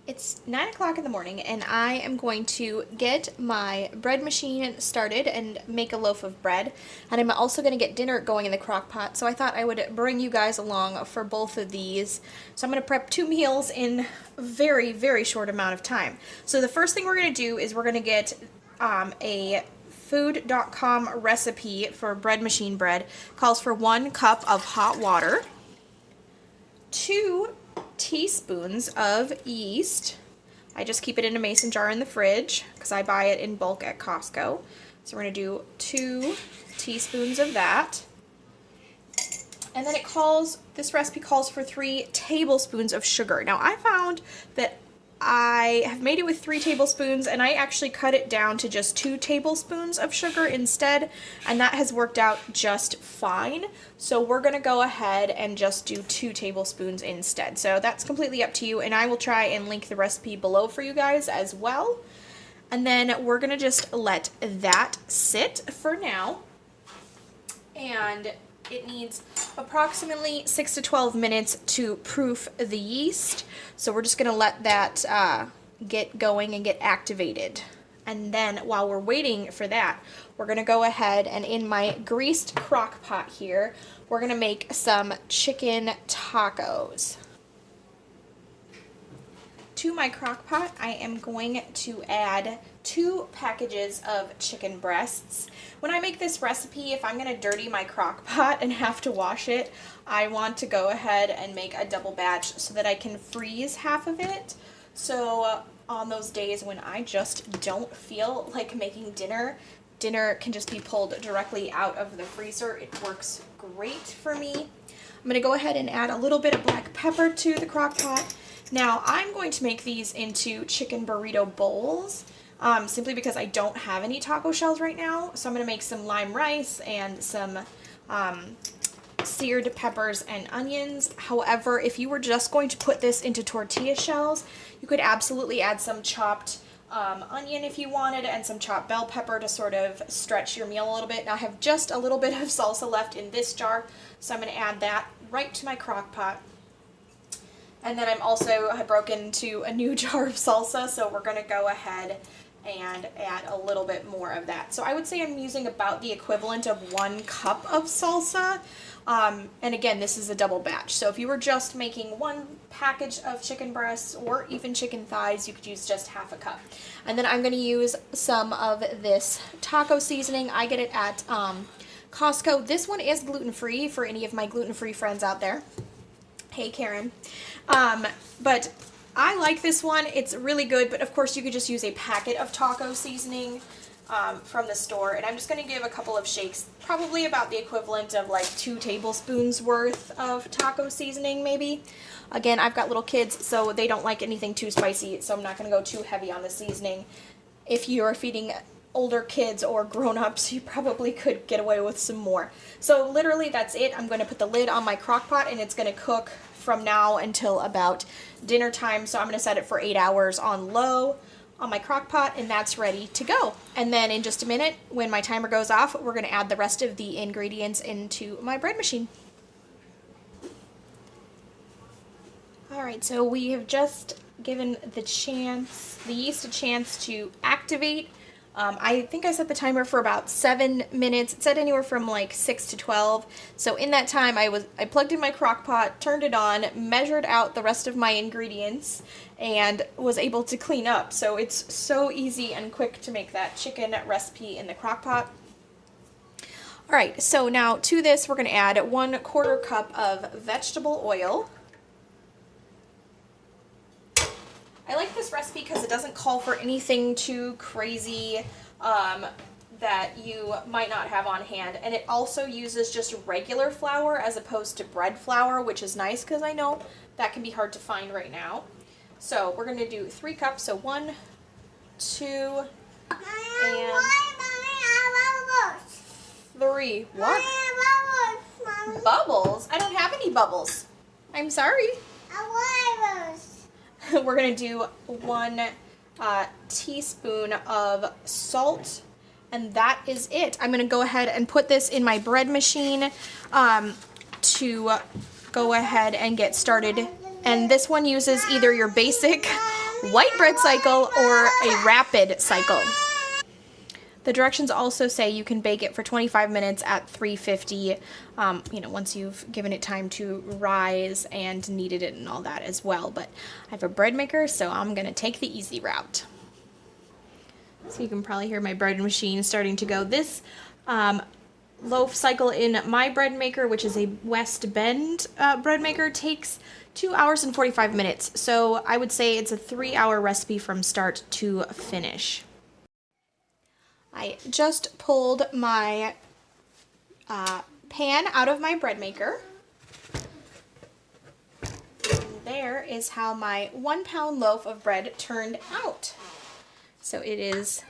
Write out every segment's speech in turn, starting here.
It's 9 o'clock in the morning and I am going to get my bread machine started and make a loaf of bread. And I'm also going to get dinner going in the crock pot. So I thought I would bring you guys along for both of these. So I'm going to prep 2 meals in a very, very short amount of time. So the first thing we're going to do is we're going to get a food.com recipe for bread machine bread. Calls for 1 cup of hot water, 2 teaspoons of yeast. I just keep it in a mason jar in the fridge because I buy it in bulk at Costco. So we're going to do 2 teaspoons of that. And then this recipe calls for 3 tablespoons of sugar. Now I found that I have made it with 3 tablespoons and I actually cut it down to just 2 tablespoons of sugar instead, and that has worked out just fine. So we're going to go ahead and just do 2 tablespoons instead. So that's completely up to you, and I will try and link the recipe below for you guys as well. And then we're going to just let that sit for now. And it needs approximately 6 to 12 minutes to proof the yeast. So we're just going to let that get going and get activated. And then while we're waiting for that, we're going to go ahead and in my greased crock pot here, we're going to make some chicken tacos. To my crock pot, I am going to add 2 packages of chicken breasts. When I make this recipe, if I'm going to dirty my crock pot and have to wash it, I want to go ahead and make a double batch so that I can freeze half of it. So on those days when I just don't feel like making dinner can just be pulled directly out of the freezer. It works great for me. I'm going to go ahead and add a little bit of black pepper to the crock pot. Now I'm going to make these into chicken burrito bowls. Simply because I don't have any taco shells right now. So I'm going to make some lime rice and some seared peppers and onions. However, if you were just going to put this into tortilla shells, you could absolutely add some chopped onion if you wanted and some chopped bell pepper to sort of stretch your meal a little bit. Now I have just a little bit of salsa left in this jar, so I'm going to add that right to my crock pot. And then I broke into a new jar of salsa, so we're going to go ahead and add a little bit more of that. So I would say I'm using about the equivalent of 1 cup of salsa. And again, this is a double batch. So if you were just making 1 package of chicken breasts or even chicken thighs, you could use just half a cup. And then I'm going to use some of this taco seasoning. I get it at Costco. This one is gluten-free for any of my gluten-free friends out there. Hey, Karen. But I like this one. It's really good, but of course you could just use a packet of taco seasoning from the store. And I'm just going to give a couple of shakes, probably about the equivalent of like 2 tablespoons worth of taco seasoning maybe. Again, I've got little kids, so they don't like anything too spicy, so I'm not going to go too heavy on the seasoning. If you're feeding older kids or grown-ups, you probably could get away with some more. So literally that's it. I'm going to put the lid on my crock pot and it's going to cook from now until about dinner time. So I'm going to set it for 8 hours on low on my crock pot, and that's ready to go. And then in just a minute, when my timer goes off, we're going to add the rest of the ingredients into my bread machine. Alright, so we have just given the yeast a chance to activate. I think I set the timer for about 7 minutes. It said anywhere from like 6 to 12. So in that time, I plugged in my crock pot, turned it on, measured out the rest of my ingredients, and was able to clean up. So it's so easy and quick to make that chicken recipe in the crock pot. Alright, so now to this, we're going to add 1/4 cup of vegetable oil. I like this recipe because it doesn't call for anything too crazy that you might not have on hand. And it also uses just regular flour as opposed to bread flour, which is nice because I know that can be hard to find right now. So we're going to do 3 cups. So 1, 2, and 3. What? Bubbles? I don't have any bubbles. I'm sorry. We're going to do 1 teaspoon of salt, and that is it. I'm going to go ahead and put this in my bread machine to go ahead and get started. And this one uses either your basic white bread cycle or a rapid cycle. The directions also say you can bake it for 25 minutes at 350, once you've given it time to rise and kneaded it and all that as well. But I have a bread maker, so I'm going to take the easy route. So you can probably hear my bread machine starting to go. This loaf cycle in my bread maker, which is a West Bend bread maker, takes 2 hours and 45 minutes. So I would say it's a 3-hour recipe from start to finish. I just pulled my pan out of my bread maker. And there is how my 1 pound loaf of bread turned out. So it is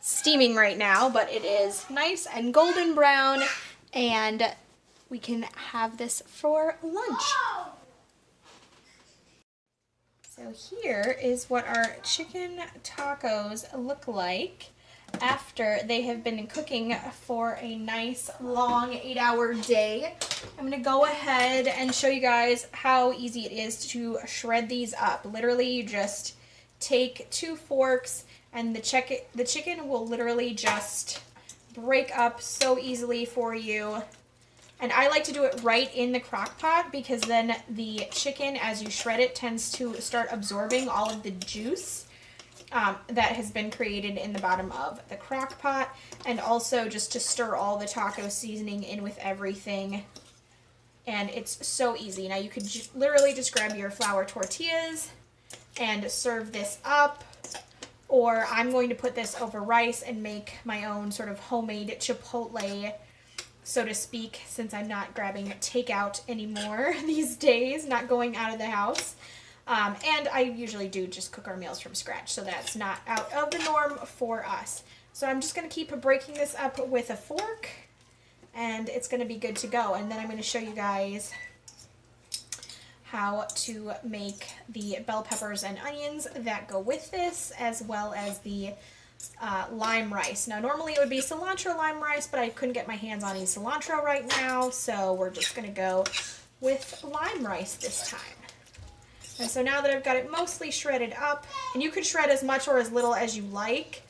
steaming right now, but it is nice and golden brown, and we can have this for lunch. So here is what our chicken tacos look like after they have been cooking for a nice long 8-hour day. I'm going to go ahead and show you guys how easy it is to shred these up. Literally, you just take 2 forks and the chicken will literally just break up so easily for you. And I like to do it right in the crock pot because then the chicken, as you shred it, tends to start absorbing all of the juice that has been created in the bottom of the crock pot, and also just to stir all the taco seasoning in with everything. And it's so easy. Now you could literally just grab your flour tortillas and serve this up, or I'm going to put this over rice and make my own sort of homemade chipotle, so to speak, since I'm not grabbing takeout anymore these days, not going out of the house. And I usually do just cook our meals from scratch, so that's not out of the norm for us. So I'm just going to keep breaking this up with a fork, and it's going to be good to go. And then I'm going to show you guys how to make the bell peppers and onions that go with this, as well as the lime rice. Now normally it would be cilantro lime rice, but I couldn't get my hands on any cilantro right now, so we're just going to go with lime rice this time. And so now that I've got it mostly shredded up, and you could shred as much or as little as you like,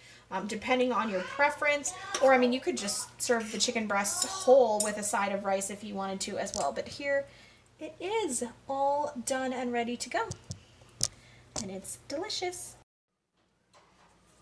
depending on your preference, or I mean you could just serve the chicken breasts whole with a side of rice if you wanted to as well. But here it is all done and ready to go, and it's delicious.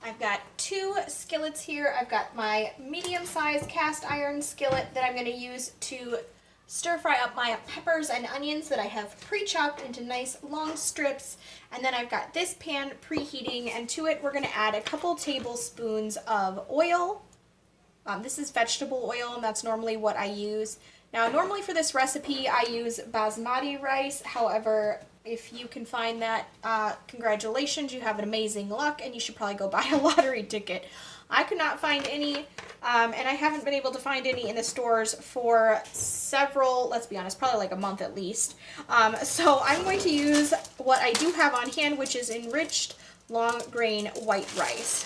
I've got 2 skillets here. I've got my medium-sized cast iron skillet that I'm going to use to stir fry up my peppers and onions that I have pre-chopped into nice long strips. And then I've got this pan preheating, and to it we're going to add a couple tablespoons of oil. This is vegetable oil, and that's normally what I use. Now normally for this recipe I use basmati rice. However, if you can find that, congratulations, you have an amazing luck, and you should probably go buy a lottery ticket. I could not find any, and I haven't been able to find any in the stores for several, let's be honest, probably like a month at least. So I'm going to use what I do have on hand, which is enriched long grain white rice.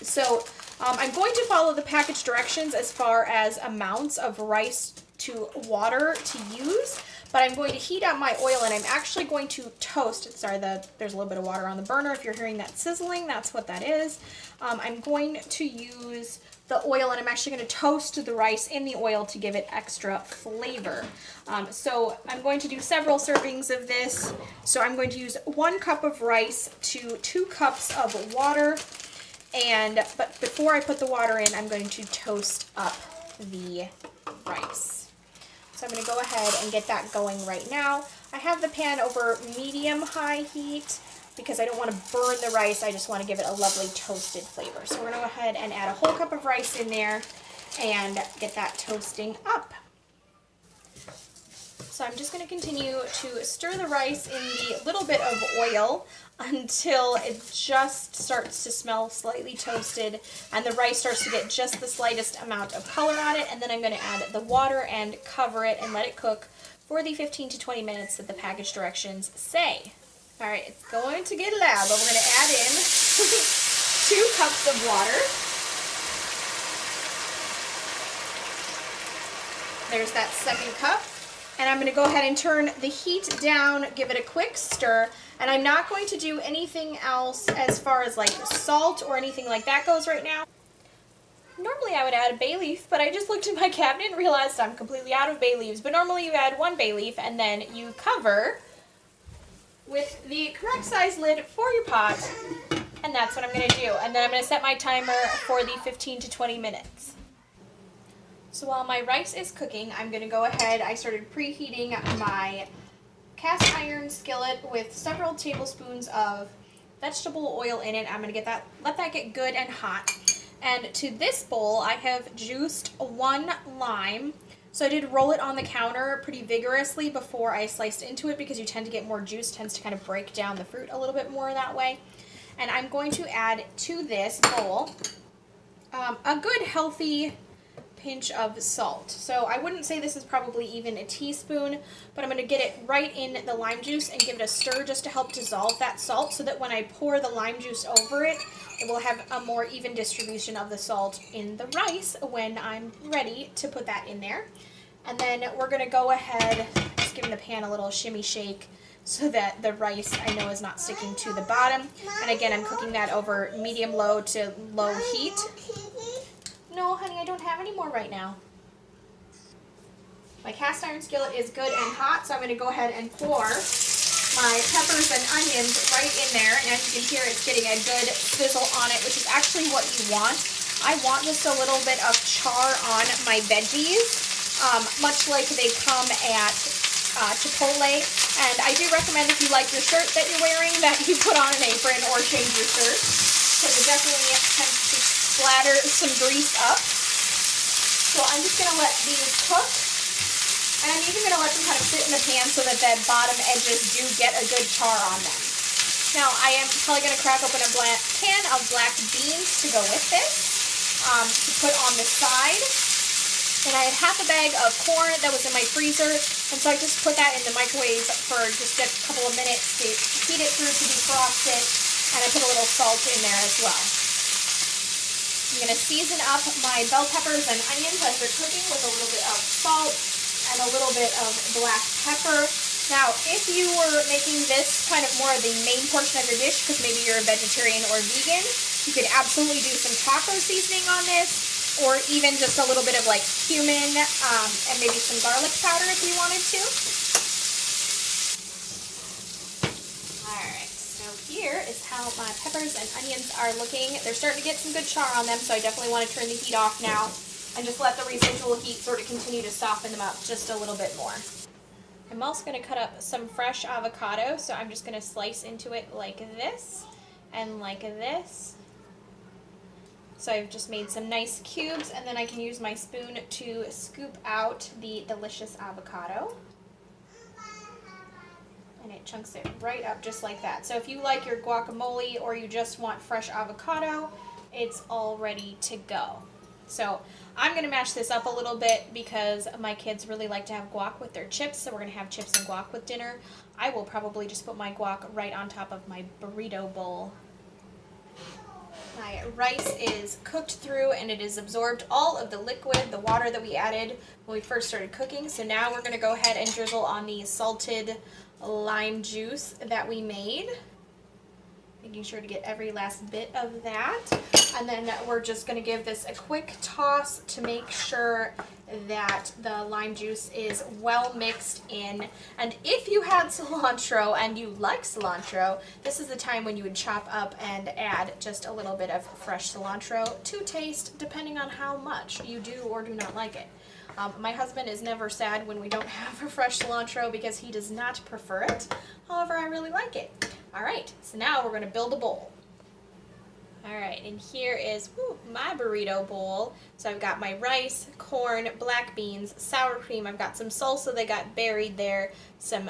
So I'm going to follow the package directions as far as amounts of rice to water to use, but I'm going to heat up my oil, and I'm actually going to toast. Sorry, there's a little bit of water on the burner. If you're hearing that sizzling, that's what that is. I'm going to use the oil, and I'm actually going to toast the rice in the oil to give it extra flavor. So I'm going to do several servings of this. So I'm going to use 1 cup of rice to 2 cups of water. But before I put the water in, I'm going to toast up the rice. So I'm going to go ahead and get that going right now. I have the pan over medium-high heat because I don't want to burn the rice. I just want to give it a lovely toasted flavor. So we're going to go ahead and add a whole cup of rice in there and get that toasting up. So I'm just going to continue to stir the rice in the little bit of oil until it just starts to smell slightly toasted and the rice starts to get just the slightest amount of color on it. And then I'm going to add the water and cover it and let it cook for the 15 to 20 minutes that the package directions say. All right, it's going to get loud, but we're going to add in 2 cups of water. There's that 2nd cup. And I'm going to go ahead and turn the heat down, give it a quick stir, and I'm not going to do anything else as far as like salt or anything like that goes right now. Normally I would add a bay leaf, but I just looked in my cabinet and realized I'm completely out of bay leaves. But normally you add 1 bay leaf and then you cover with the correct size lid for your pot, and that's what I'm going to do. And then I'm going to set my timer for the 15 to 20 minutes. So while my rice is cooking, I'm going to go ahead. I started preheating my cast iron skillet with several tablespoons of vegetable oil in it. I'm going to let that get good and hot. And to this bowl, I have juiced 1 lime. So I did roll it on the counter pretty vigorously before I sliced into it, because you tend to get more juice, tends to kind of break down the fruit a little bit more that way. And I'm going to add to this bowl a good healthy pinch of salt. So I wouldn't say this is probably even a teaspoon, but I'm going to get it right in the lime juice and give it a stir just to help dissolve that salt, so that when I pour the lime juice over it, it will have a more even distribution of the salt in the rice when I'm ready to put that in there. And then we're going to go ahead, just giving the pan a little shimmy shake so that the rice, I know, is not sticking to the bottom. And again, I'm cooking that over medium-low to low heat. No, honey, I don't have any more right now. My cast iron skillet is good and hot, so I'm going to go ahead and pour my peppers and onions right in there. And as you can hear, it's getting a good sizzle on it, which is actually what you want. I want just a little bit of char on my veggies, much like they come at Chipotle. And I do recommend, if you like your shirt that you're wearing, that you put on an apron or change your shirt, because it definitely tends to splatter some grease up. So I'm just going to let these cook. And I'm even going to let them kind of sit in the pan so that the bottom edges do get a good char on them. Now, I am probably going to crack open a can of black beans to go with this, to put on the side. And I had half a bag of corn that was in my freezer, and so I just put that in the microwave for just a couple of minutes to heat it through to defrost it, and I put a little salt in there as well. I'm going to season up my bell peppers and onions as they're cooking with a little bit of salt and a little bit of black pepper. Now, if you were making this kind of more of the main portion of your dish, because maybe you're a vegetarian or vegan, you could absolutely do some taco seasoning on this, or even just a little bit of like cumin and maybe some garlic powder if you wanted to. Alright, so here is how my peppers and onions are looking. They're starting to get some good char on them, so I definitely want to turn the heat off now and just let the residual heat sort of continue to soften them up just a little bit more. I'm also going to cut up some fresh avocado, so I'm just going to slice into it like this and like this. So I've just made some nice cubes, and then I can use my spoon to scoop out the delicious avocado. And it chunks it right up just like that. So if you like your guacamole or you just want fresh avocado, it's all ready to go. So I'm going to mash this up a little bit because my kids really like to have guac with their chips, so we're going to have chips and guac with dinner. I will probably just put my guac right on top of my burrito bowl. My rice is cooked through and it is absorbed all of the liquid, the water that we added when we first started cooking. So now we're going to go ahead and drizzle on the salted lime juice that we made. Making sure to get every last bit of that. And then we're just going to give this a quick toss to make sure that the lime juice is well mixed in. And if you had cilantro and you like cilantro, this is the time when you would chop up and add just a little bit of fresh cilantro to taste, depending on how much you do or do not like it. My husband is never sad when we don't have a fresh cilantro because he does not prefer it. However, I really like it. Alright, so now we're going to build a bowl. Alright, and here is my burrito bowl. So I've got my rice, corn, black beans, sour cream. I've got some salsa that got buried there, some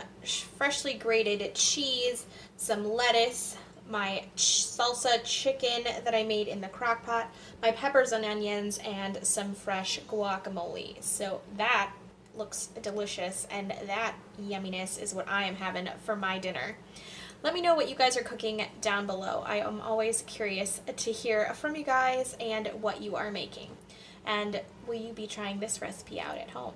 freshly grated cheese, some lettuce, my salsa chicken that I made in the Crock-Pot, my peppers and onions, and some fresh guacamole. So that looks delicious, and that yumminess is what I am having for my dinner. Let me know what you guys are cooking down below. I am always curious to hear from you guys and what you are making. And will you be trying this recipe out at home?